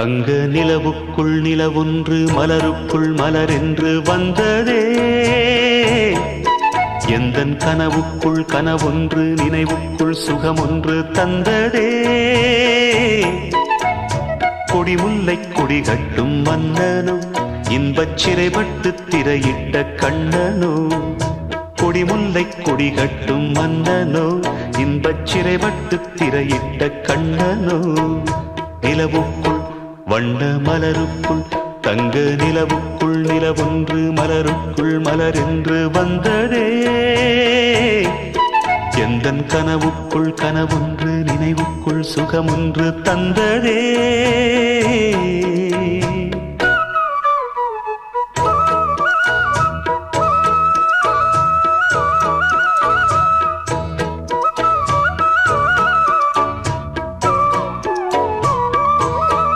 தங்க நிலவுக்குள் நிலவொன்று மலருக்குள் மலரென்று வந்ததே. எந்தன் கனவுக்குள் கனவொன்று நினைவுக்குள் சுகமொன்று தந்ததே. கொடிமுல்லை கொடி கட்டும் மன்னனோ இன்பச் சிறைப்பட்டு திரையிட்ட கண்ணனோ. கொடிமுல்லை கொடி கட்டும் மன்னனோ இன்பச் சிறைப்பட்டு திரையிட்ட கண்ணனோ. நிலவுக்குள் வண்ண மலருக்குள் தங்க நிலவுக்குள் நிலவொன்று மலருக்குள் மலரென்று வந்ததே. எந்தன் கனவுக்குள் கனவொன்று நினைவுக்குள் சுகமொன்று தந்ததே.